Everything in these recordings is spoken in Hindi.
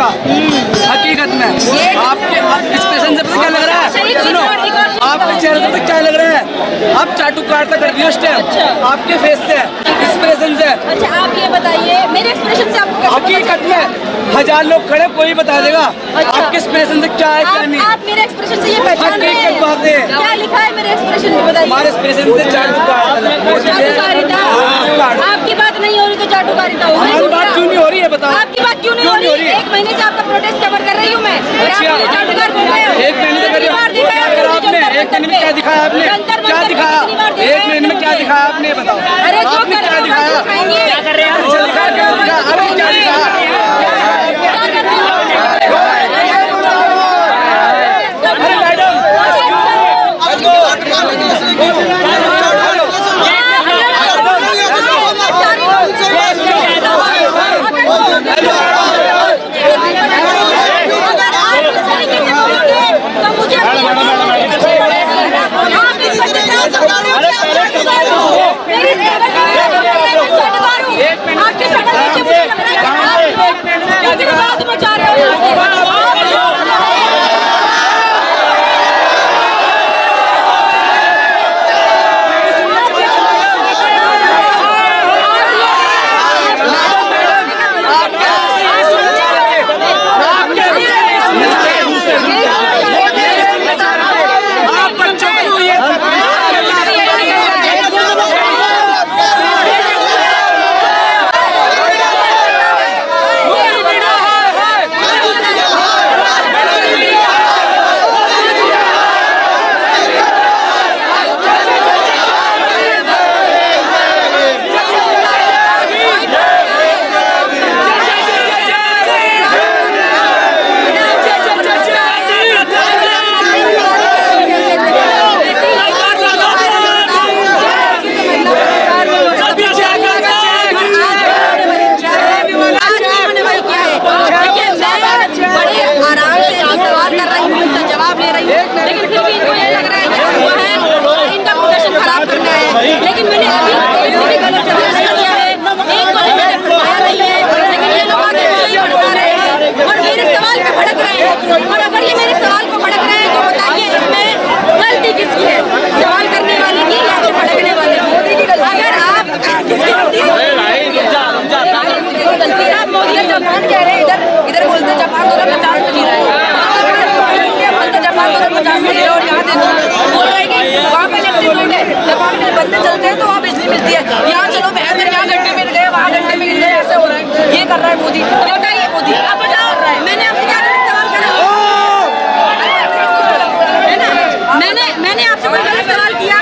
का हकीकत में। आपके एक्सप्रेशन से पता क्या लग रहा है, सुनो आपके चेहरे से क्या लग रहा है, आप चाटू काटता कर दियो उस टाइम आपके फेस से, एक्सप्रेशन से। अच्छा आप ये बताइए मेरे एक्सप्रेशन से आपको कैसे हकीकत में 1000 लोग खड़े कोई बता देगा आपके एक्सप्रेशन से क्या है क्या नहीं। आप मेरे एक्सप्रेशन से ये पहचान रहे हैं? हकीकत बात है। क्या लिखा है मेरे एक्सप्रेशन में बताइए? हमारे एक्सप्रेशन से चाटुकारिता। आपकी बात नहीं हो रही तो चाटुकारिता हो रही है? बात क्यों नहीं हो रही है बताओ? आपकी बात क्यों नहीं हो रही? 1 महीने से आपका प्रोटेस्ट कवर कर रही हूँ मैं। अच्छा। आप मुझे चाटुकार बोल रहे हो? 1 महीने से करिए। क्या करा आपने? 1 महीने में क्या दिखाया आपने? क्या दिखाया? 1 महीने में क्या दिखाया आपने बताओ? अरे जो आपने क्या दिखाया? क्या कर रहे हैं? आपने क्या दिखाया? अरे मैडम लेकिन मैंने अभी कोई भी गलत सवाल नहीं किया है, एक को मैंने फरमाया नहीं है, लेकिन ये लोग आगे मुझे ये भड़का रहे हैं और मेरे सवाल पे भड़क रहे हैं। और अगर ये मेरे सवाल को भड़क रहे हैं तो बताइए इसमें गलती किसकी है? सवाल करने वाले की या फिर भड़कने वाले की? अगर आप किसकी गलती है? मोदी जापान कह रहे हैं, इधर बोलते जापान 50 में जीरा है, जापान 50 में जीरा और यहाँ देखो बोल रहे हैं कि वहाँ पे इलेक्ट्रिक पॉइंट है, जापान में बंदे चलते हैं तो वहाँ बिजली मिलती है, यहाँ चलो बेहतर यहाँ घंटे मिल गए वहाँ घंटे मिल गए, ऐसे हो रहा है। ये कर रहा है मोदी। बताइए मोदी आप बताओ, मैंने आपसे क्या गलत सवाल करा है ना? मैंने आपसे कोई गलत सवाल किया?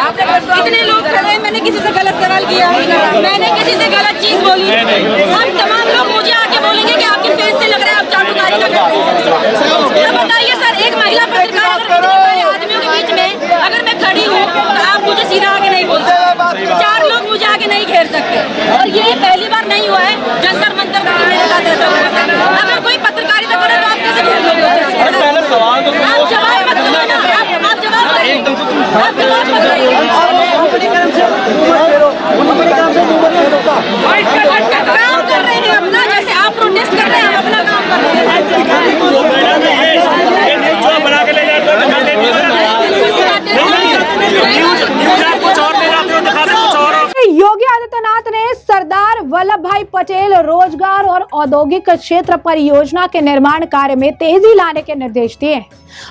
कितने लोग खड़े हैं, मैंने किसी से गलत सवाल किया? मैंने किसी से गलत चीज बोली? हम तमाम लोग मुझे आके बोलेंगे कि आपके फेस से लग रहा है आप चाटुकारी कर रहे हैं। तो बताइए सर, एक महिला पत्रकार अगर इतने सारे आदमियों के बीच में अगर मैं खड़ी हूँ तो आप मुझे सीधा आगे नहीं बोल सकते, 4 लोग मुझे आगे नहीं घेर सकते। और ये पहली बार नहीं हुआ है, जंतर मंतर का मेरे साथ ऐसा हुआ था। अगर कोई पत्रकारिता करे तो आप कैसे घेर लोगे? आप जवाब मत दो ना, आप जवाब करिए, आप जवाब मत करिए। काम कर रहे हैं अपना, जैसे आप प्रोटेस्ट कर रहे हैं हम अपना काम कर रहे हैं। योगी आदित्यनाथ ने सरदार वल्लभ भाई पटेल रोजगार और औद्योगिक क्षेत्र परियोजना के निर्माण कार्य में तेजी लाने के निर्देश दिए हैं।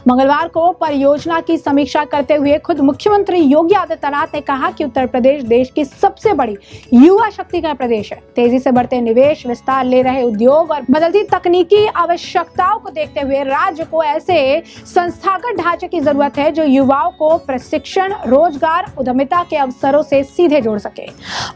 मंगलवार को परियोजना की समीक्षा करते हुए खुद मुख्यमंत्री योगी आदित्यनाथ ने कहा कि उत्तर प्रदेश देश की सबसे बड़ी युवा शक्ति का प्रदेश है। तेजी से बढ़ते निवेश, विस्तार ले रहे उद्योग और बदलती तकनीकी आवश्यकताओं को देखते हुए राज्य को ऐसे संस्थागत ढांचे की जरूरत है जो युवाओं को प्रशिक्षण, रोजगार, उद्यमिता के अवसरों से सीधे जोड़ सके।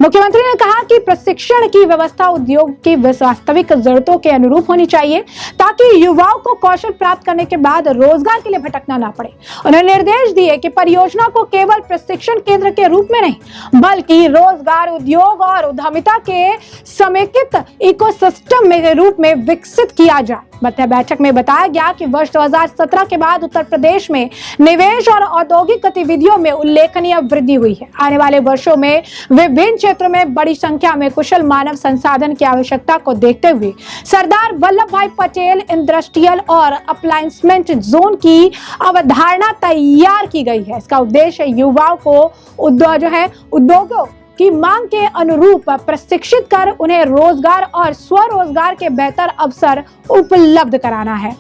मुख्यमंत्री ने कहा कि प्रशिक्षण की व्यवस्था उद्योग की वास्तविक जरूरतों के अनुरूप होनी चाहिए ताकि युवाओं को कौशल प्राप्त करने के बाद रोजगार के लिए भटकना ना पड़े। उन्होंने निर्देश दिए कि परियोजना को केवल प्रशिक्षण केंद्र के रूप में नहीं बल्कि रोजगार, उद्योग और उद्यमिता के समेकित इकोसिस्टम के रूप में विकसित किया जाए। बैठक बैठक में बताया गया कि वर्ष 2017 के बाद उत्तर प्रदेश में निवेश और औद्योगिक गतिविधियों में उल्लेखनीय वृद्धि हुई है। आने वाले वर्षों में विभिन्न क्षेत्रों में बड़ी संख्या में कुशल मानव संसाधन की आवश्यकता को देखते हुए सरदार वल्लभ भाई पटेल इंडस्ट्रियल और अप्लायंसमेंट जोन की अवधारणा तैयार की गई है। इसका उद्देश्य युवाओं को उद्योगों की मांग के अनुरूप प्रशिक्षित कर उन्हें रोजगार और स्वरोजगार के बेहतर अवसर उपलब्ध कराना है।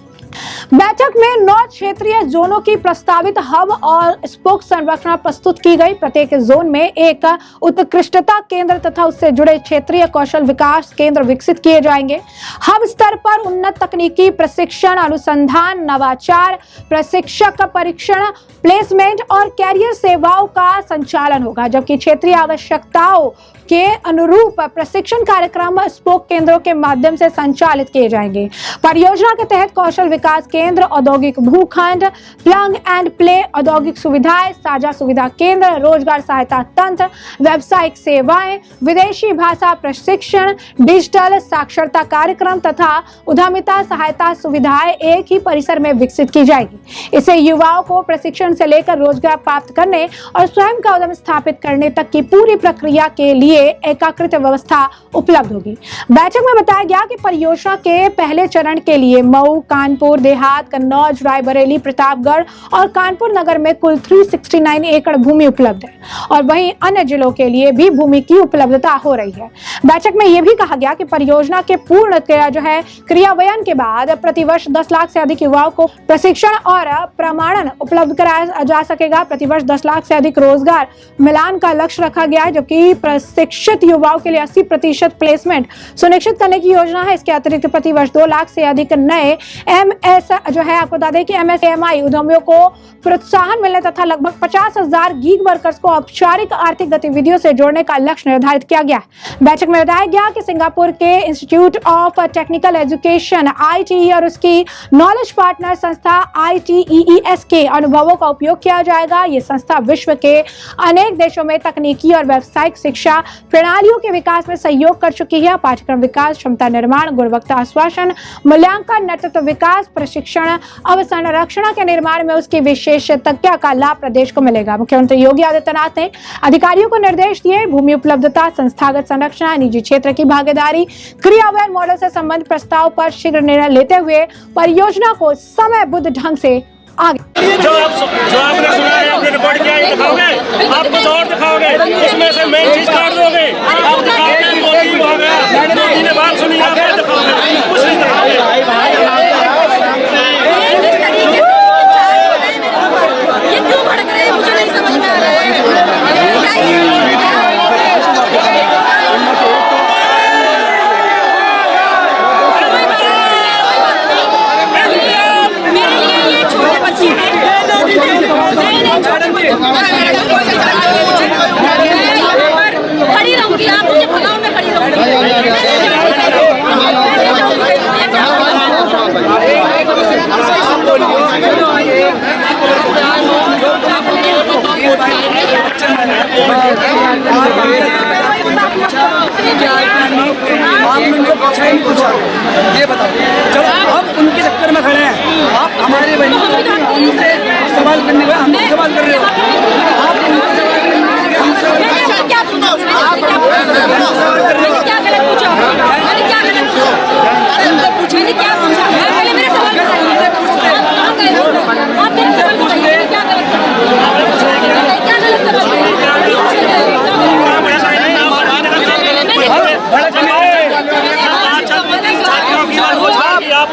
बैठक में 9 क्षेत्रीय जोनों की प्रस्तावित हब और स्पोक संरचना प्रस्तुत की गई। प्रत्येक जोन में एक उत्कृष्टता केंद्र तथा उससे जुड़े क्षेत्रीय कौशल विकास केंद्र विकसित किए जाएंगे। हब स्तर पर उन्नत तकनीकी प्रशिक्षण, अनुसंधान, नवाचार, प्रशिक्षक परीक्षण, प्लेसमेंट और कैरियर सेवाओं का संचालन होगा, जबकि क्षेत्रीय आवश्यकताओं के अनुरूप प्रशिक्षण कार्यक्रम स्पोक केंद्रों के माध्यम से संचालित किए जाएंगे। परियोजना के तहत कौशल विकास केंद्र, औद्योगिक भूखंड, प्लग एंड प्ले, औद्योगिक सुविधाएं, साझा सुविधा केंद्र, रोजगार सहायता तंत्र, व्यावसायिक सेवाएं, विदेशी भाषा प्रशिक्षण, डिजिटल साक्षरता कार्यक्रम तथा उद्यमिता सहायता सुविधाएं एक ही परिसर में विकसित की जाएगी। इससे युवाओं को प्रशिक्षण से लेकर रोजगार प्राप्त करने और स्वयं का उद्यम स्थापित करने तक की पूरी प्रक्रिया के लिए एकीकृत व्यवस्था उपलब्ध होगी। बैठक में बताया गया कि परियोजना के पहले चरण के लिए मऊ, कानपुर देहात, कन्नौज, रायबरेली, प्रतापगढ़ और कानपुर नगर में कुल 369 एकड़ भूमि उपलब्ध है और वहीं अन्य जिलों के लिए भी भूमि की उपलब्धता हो रही है। बैठक में यह भी कहा गया कि परियोजना के पूर्ण क्रियान्वयन के बाद प्रतिवर्ष 10 लाख से अधिक युवाओं को प्रशिक्षण और प्रमाणन उपलब्ध कराया जा सकेगा। प्रतिवर्ष 10 लाख से अधिक रोजगार मिलान का लक्ष्य रखा गया है, जबकि शिक्षित युवाओं के लिए 80% प्लेसमेंट सुनिश्चित करने की योजना है। इसके अतिरिक्त प्रतिवर्ष 2 लाख से अधिक नए आपको बता दें कि MSMI उद्यमियों को प्रोत्साहन मिलने तथा लगभग 50,000 गीग वर्कर्स को औपचारिक आर्थिक गतिविधियों से जोड़ने का लक्ष्य निर्धारित किया गया। बैठक में बताया गया कि सिंगापुर के institute of technical education ITE और उसकी नॉलेज पार्टनर संस्था ITEES के अनुभवों का उपयोग किया जाएगा। ये संस्था विश्व के अनेक देशों में तकनीकी और व्यावसायिक शिक्षा प्रणालियों के विकास में सहयोग कर चुकी है। पाठ्यक्रम विकास, क्षमता निर्माण, गुणवत्ता आश्वासन, मूल्यांकन, नेतृत्व विकास, प्रशिक्षण, अवसंरचना के निर्माण में उसकी विशेषज्ञता का लाभ प्रदेश को मिलेगा। मुख्यमंत्री योगी आदित्यनाथ ने अधिकारियों को निर्देश दिए भूमि उपलब्धता, संस्थागत संरचना, निजी क्षेत्र की भागीदारी, क्रियान्वयन मॉडल से संबंधित प्रस्ताव पर शीघ्र निर्णय लेते हुए परियोजना को समयबद्ध ढंग से आगे। जो आपने सुना है, आपने रिकॉर्ड किया है, दिखाओगे, आप कुछ और दिखाओगे, उसमें से मेन चीज काट दोगे। आप दिखाओगे मोदी हो गया, मोदी ने बात सुनी, आप क्या दिखाओगे? कुछ नहीं दिखाओगे। ये क्यों भड़क रहे हैं, मुझे नहीं समझ में आ रहा है। मेरे लिए ये छोटे बच्चे हैं, खड़ी रहूंगी, आप मुझे भगाओ, मैं खड़ी रहूंगी। आपने उनको पूछा ही नहीं पूछा। ये बताओ, जब हम उनके चक्कर में खड़े हैं, आप हमारे बहनों उनसे सवाल करने का हम सवाल कर रहे हो। आप उनसे सवाल करने के हम सवाल कर रहे हो। क्या पूछा? क्या गलत पूछा? मैंने क्या गलत पूछा? मैंने क्या पूछा? पहले मेरे सवाल आप मेरे सवाल पूछिए, क्या गलत क्या गलत आप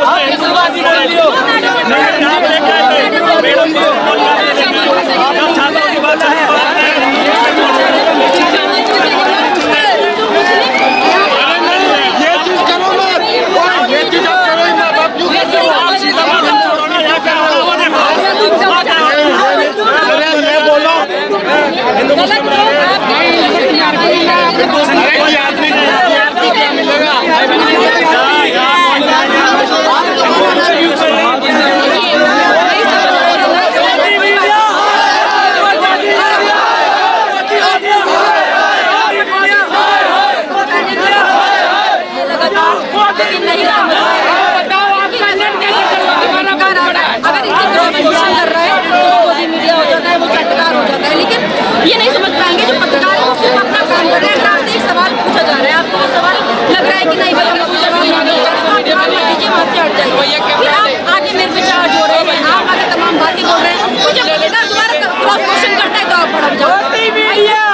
ये नहीं समझ पाएंगे जो पत्रकार है वो सिर्फ अपना काम कर रहे हैं। अगर आपसे एक सवाल पूछा जा रहा है, आपको वो सवाल लग रहा है कि नहीं भाई हम इसको जवाब नहीं दे सकते, आप जवाब मत दीजिए, वहाँ से हट जाइए। फिर आप आगे मेरे पे चार्ज हो रहे हैं, आप आगे तमाम बातें बोल रहे हैं, मुझे लेना दोबारा क्रॉस क्वेश्चन करता है तो आप भड़क जाओ,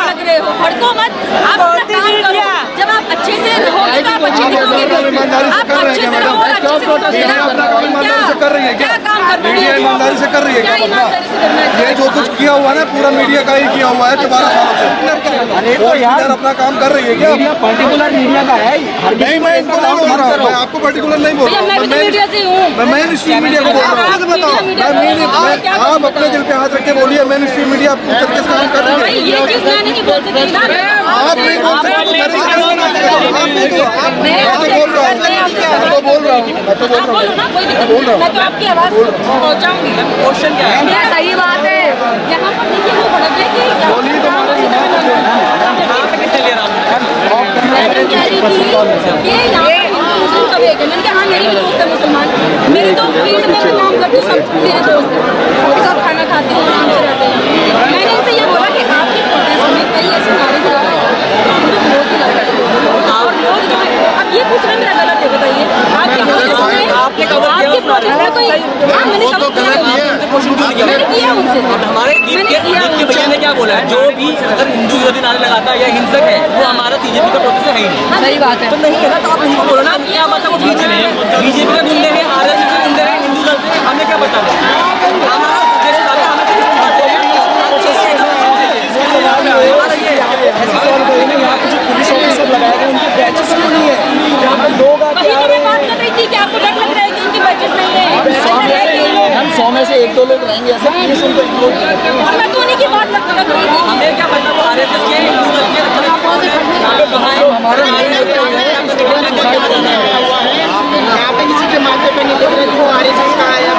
लग रहे हो, भड़को मत, आप अपना काम करो। जब आप अच्छे से रहोगे तो आप अच्छे दिखोगे, आप अच्छे से रहो और अच्छे से दिखोगे। क्या काम कर रही है? ईमानदारी से कर रही है क्या? ये जो कुछ किया हुआ है ना पूरा मीडिया का ही किया हुआ है 12 सालों से। अरे तो यार अपना काम कर रही है क्या? पर्टिकुलर मीडिया का है, नहीं मैं इनको नहीं बोल रहा हूँ, मैं आपको पर्टिकुलर नहीं बोल रहा हूँ, मैं मेन स्ट्रीम मीडिया को बोल रहा हूँ। आप अपने दिल पे हाथ रख के बोलिए मेन स्ट्रीम मीडिया आप पूछ करके काम कर रही है। ये चीज मैं नहीं बोल सकती ना, आप नहीं बोल सकते, आप नहीं तो बोल रहा हूँ, मैं तो बोल आप रहा बोलो हूँ। ना, कोई दिक्कत नहीं, मैं तो आपकी आवाज पहुंचाऊंगी। क्वेश्चन क्या है? सही बात है, यहाँ पर देखिए वो भड़क गए कि बोलिए तो मैं कह रही थी कि यहाँ पर हिंदू मुस्लिम सब एक है। मैंने कहा हाँ मेरी भी दोस्त है मुसलमान, मेरी तो फील्ड में मैं काम करती हूँ, सब मेरे दोस्त हैं, उनके साथ खाना खाती हूँ, आराम से रहते हैं। मैंने इनसे ये बोला कि आपके प्रोटेस्ट में कई ऐसे नारे भी लगाए मुझे बहुत ही लगा और लोग जो है अब ये पूछ रहे मेरा गलत है, बताइए आपके प्रोटेस्ट में कोई हाँ मैंने मैंने किया उनसे, हमारे दीप के भैया ने क्या बोला है, जो भी अगर हिंदू विरोधी नारे लगाता है या हिंसक है वो हमारा बीजेपी का प्रोटेस्ट है ही नहीं। सही बात है। तो नहीं है ना, तो आप उनको बोलो ना, क्या मतलब वो बीजेपी का गुंडे हैं, आरएसएस के गुंडे हैं, हिंदू दल से हमें क्या पता है? हमारा देश का हमें पुलिस ऑफिसर लगाए गए उनके बैचेस क्यों नहीं है? यहाँ पे लोग वही तो मैं बात कर रही थी कि आपको डर लग रहा है कि उनके बच्चे नहीं है। हम 100 में से 1-2 लोग रहेंगे ऐसे पुलिस उनको इग्नोर और मैं तो उन्हीं की बात लग रही थी। हमें क्या पता वो आरएसएस के हिंदू दल के यहाँ पे किसी के माथे पे नहीं बोल रहे कि वो आरएसएस का है या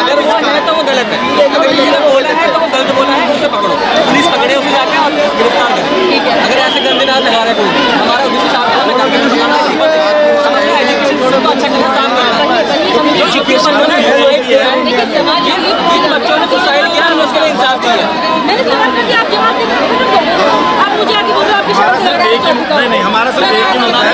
अगर वो है तो वो गलत है, अगर किसी ने बोला है तो वो गलत बोला है, उसे पकड़ो, पुलिस पकड़े उसे जाके और गिरफ्तार करें। अगर ऐसे गंदे नाम लगा रहे कोई, हमारा उद्देश्य साफ करना है, हमारा एजुकेशन सिस्टम को अच्छा करना, साफ करना है। जो बच्चों ने सुसाइड किया है, जिन बच्चों ने सुसाइड किया है उसके लिए इंसाफ चाहिए। मैंने सवाल कर दिया, आप जवाब दे दो, आप मुझे आके बोलो आपकी शर्त लग रहा है। नहीं हमारा सिर्फ एक ही होता है।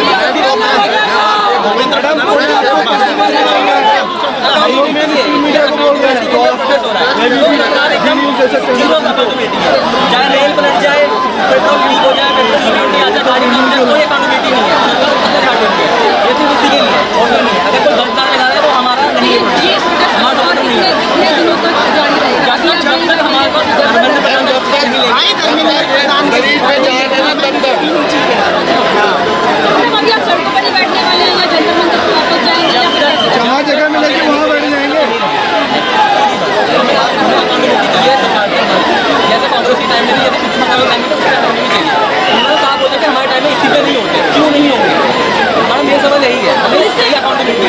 चाहे रेल पलट जाए, पेट्रोल लीक हो जाए, पेट्रोल लीक आ जाए, गाड़ी लीक जाए, कोई अकाउंटेबिलिटी नहीं है, ये सिर्फ इसी के लिए है और कोई नहीं है। अगर कोई गलत लगा रहा है तो हमारा नहीं है, हमारा डॉक्टर नहीं है। कितने दिनों तक जारी रहेगा? जब तक हमारे पास गवर्नमेंट नहीं हम अभी आप सड़कों पर ही बैठने वाले हैं या जंतर मंतर पर वापस जाएंगे या फिर ऐसे? जहाँ जगह मिलेगी वहाँ बैठ जाएंगे। जैसे कांग्रेस के टाइम में नहीं, जैसे पिछले सरकार के टाइम में तो उसके टाइम में भी चाहिए। उन्होंने कहा बोला कि हमारे टाइम में इस्तीफे नहीं होते, क्यों नहीं होंगे? हमारा मेन सवाल यही है, हमें इससे अकाउंटेबिलिटी।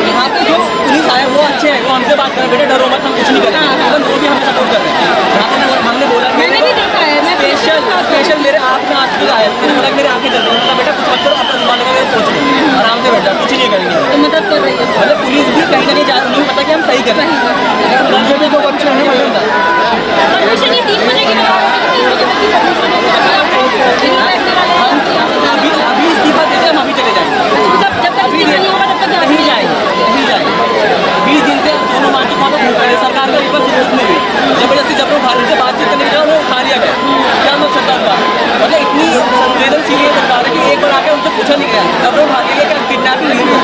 यहाँ पे जो पुलिस आए वो अच्छे हैं, वो हमसे बात कर रहे बेटा डरो मत, हम कुछ नहीं करेंगे, वो भी हमें सपोर्ट कर रहे हैं। यहाँ पे हमने बोला मैंने भी देखा है, मैं स्पेशल मेरे आप में आज भी आए, मैंने बोला मेरे आंखें चल रही हैं, बेटा कुछ मत करो, अपना जुबान लगा के सोच लो, आराम से बैठ जाओ, कुछ नहीं करेंगे। तो मदद कर रही है। मतलब पुलिस भी कहीं ना कहीं जा नहीं पता कि हम सही कर रहे हैं। मुझे भी तो बच्चे हैं परमिशन ये 3 बजे की बता रहे हैं, 3 बजे तक की परमिशन है, तो अभी आप बैठने वाले हैं। अभी इस्तीफा देते हम अभी चले जाएंगे, जब तक इस्तीफा नहीं होगा तब तक नहीं जाएंगे, नहीं जाएंगे। 20 दिन से दोनों मार्च को सरकार का रिपोर्ट सबूत नहीं हुई, जबरदस्ती जब लोग भारत से बातचीत करने गया वो उठा लिया गया, क्या लोग सरकार का मतलब इतनी संवेदनशील है सरकार कि एक बार आके उनसे पूछा नहीं गया, जब लोग उठा लिया क्या किडनैपिंग नहीं हुई,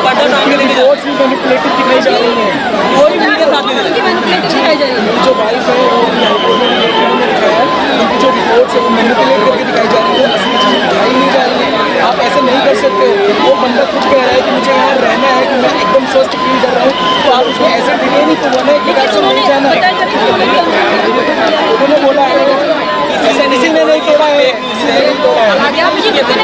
पर्दा टांग के लेके जाओ, मैनिपुलेटिव दिखाई जा रही है। कोई भी मीडिया साथ नहीं उनकी देता। मैनिपुलेटिव दिखाई जा रही है। जो वाइफ है और दिखाया उनकी जो रिपोर्ट्स है वो मैनिपुलेट करके दिखाई जा रही है, असली चीज़ दिखाई नहीं जा रही है। आप ऐसे नहीं कर सकते हो। वो बंदा खुद कह रहा है कि मुझे यहाँ रहना है, कि मैं एकदम स्वस्थ फील कर रहा हूँ, तो आप उसको ऐसे दिखे नहीं तो बोले कि ऐसे नहीं जाना है। उन्होंने बोला है ऐसे किसी ने नहीं तोड़ा है, किसी ने नहीं तोड़ा है। आप मुझे कितने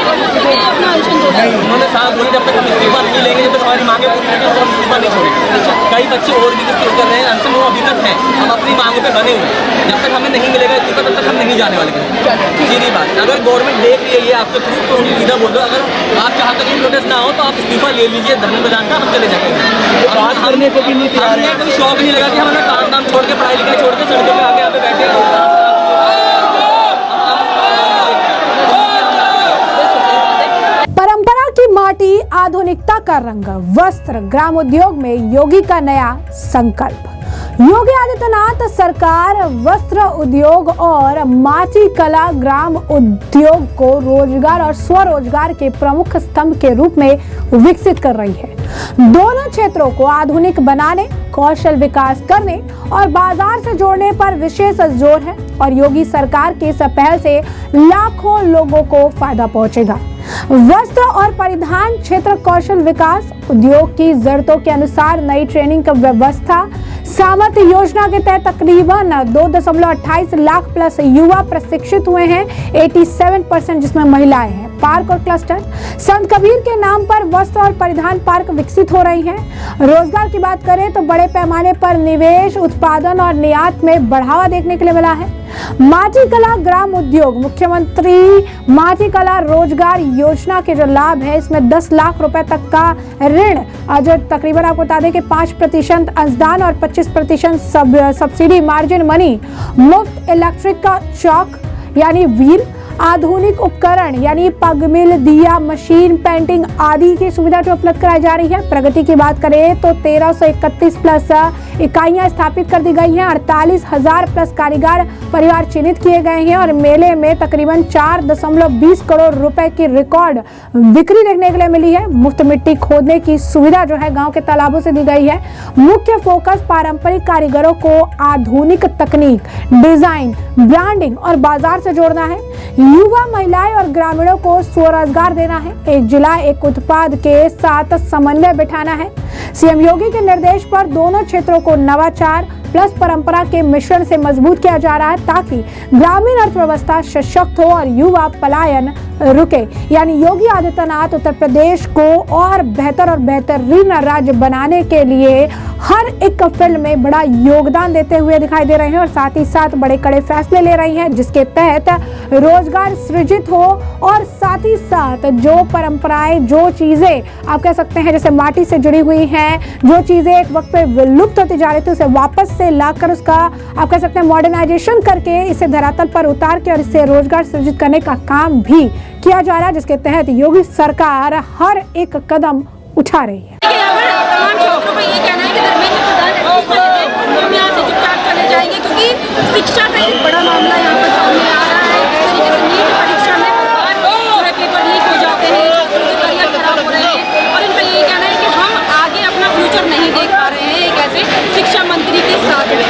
अपना अनशन दो। उन्होंने साफ बोली जब तक हम इस्तीफा नहीं लेंगे, जब तक हमारी मांगे पूरी नहीं होंगी हम इस्तीफा नहीं छोड़ेंगे। कई बच्चे और भी किस कर रहे हैं, अनशन वो अभी तक हैं, हम अपनी मांगों पे बने हुए हैं। जब तक हमें नहीं मिलेगा इस्तीफा तब तक हम नहीं जाने वाले हैं। सीधी बात, अगर गवर्नमेंट देख रही है ये आपके थ्रू तो उन्हें सीधा बोल दो, अगर आप चाहते हैं प्रोटेस्ट ना हो तो आप इस्तीफा ले लीजिए धरने मैदान का, हम चले जाएंगे। बात करने को भी नहीं तैयार है। हमें कोई शौक नहीं लगा कि हमें काम धाम छोड़ के पढ़ाई लिखाई छोड़ के सड़कों पे आके यहाँ पे बैठे माटी आधुनिकता का रंग, वस्त्र ग्राम उद्योग में योगी का नया संकल्प। योगी आदित्यनाथ सरकार वस्त्र उद्योग और माटी कला ग्राम उद्योग को रोजगार और स्वरोजगार के प्रमुख स्तंभ के रूप में विकसित कर रही है। दोनों क्षेत्रों को आधुनिक बनाने, कौशल विकास करने और बाजार से जोड़ने पर विशेष जोर है और योगी सरकार की इस पहल से लाखों लोगों को फायदा पहुंचेगा। वस्त्र और परिधान क्षेत्र कौशल विकास उद्योग की जरूरतों के अनुसार नई ट्रेनिंग का व्यवस्था, सामर्थ्य योजना के तहत तकरीबन 2.28 लाख प्लस युवा प्रशिक्षित हुए हैं, 87% जिसमें महिलाएं हैं। पार्क और क्लस्टर, संत कबीर के नाम पर वस्त्र और परिधान पार्क विकसित हो रही हैं। रोजगार की बात करें तो बड़े पैमाने पर निवेश, उत्पादन और निर्यात में बढ़ावा देखने के लिए मिला है। माटी कला ग्राम उद्योग, मुख्यमंत्री माटी कला रोजगार योजना के जो लाभ है इसमें 10 लाख रुपए तक का ऋण, जो तकरीबन आपको बता दें कि 5% अंशदान और 25% सब्सिडी, मार्जिन मनी, मुफ्त इलेक्ट्रिक का चौक यानी व्हील, आधुनिक उपकरण यानी पग मिल, दिया, मशीन, पेंटिंग आदि की सुविधा जो उपलब्ध कराई जा रही है। प्रगति की बात करें तो 1331 प्लस इकाइयां स्थापित कर दी गई हैं, 48,000 प्लस कारीगर परिवार चिन्हित किए गए हैं और मेले में तकरीबन 4.20 करोड़ रुपए की रिकॉर्ड बिक्री देखने के लिए मिली है। मुफ्त मिट्टी खोदने की सुविधा जो है गांव के तालाबों से दी गई है। मुख्य फोकस पारंपरिक कारीगरों को आधुनिक तकनीक, डिजाइन, ब्रांडिंग और बाजार से जोड़ना है। युवा, महिलाएं और ग्रामीणों को स्वरोजगार देना है। एक जिला एक उत्पाद के साथ समन्वय बिठाना है। सीएम योगी के निर्देश पर दोनों क्षेत्रों को नवाचार प्लस परंपरा के मिश्रण से मजबूत किया जा रहा है ताकि ग्रामीण अर्थव्यवस्था सशक्त हो और युवा पलायन रुके। यानी योगी आदित्यनाथ उत्तर प्रदेश को और बेहतरीन राज्य बनाने के लिए हर एक फील्ड में बड़ा योगदान देते हुए दिखाई दे रहे हैं और साथ ही साथ बड़े कड़े फैसले ले रही हैं जिसके तहत रोजगार सृजित हो और साथ ही साथ जो परंपराएं, जो चीजें आप कह सकते हैं जैसे माटी से जुड़ी हुई हैं, जो चीजें एक वक्त पे विलुप्त होती जा रही थी उसे वापस से लाकर उसका आप कह सकते हैं मॉडर्नाइजेशन करके इसे धरातल पर उतार के और इससे रोजगार सृजित करने का काम भी किया जा रहा है जिसके तहत योगी सरकार हर एक कदम उठा रही है। तमाम छात्रों का ये कहना है कि धर्मेंद्र प्रधान हम यहाँ से चुपचाप चले जाएंगे क्योंकि शिक्षा का एक बड़ा मामला यहाँ पर सामने आ रहा है। जिस तरीके से नीट परीक्षा में पेपर लीक हो जाते हैं, छात्रों के करियर खराब हो रहे हैं और इनका यही कहना है कि हम आगे अपना फ्यूचर नहीं देख पा रहे हैं एक ऐसे शिक्षा मंत्री के साथ में।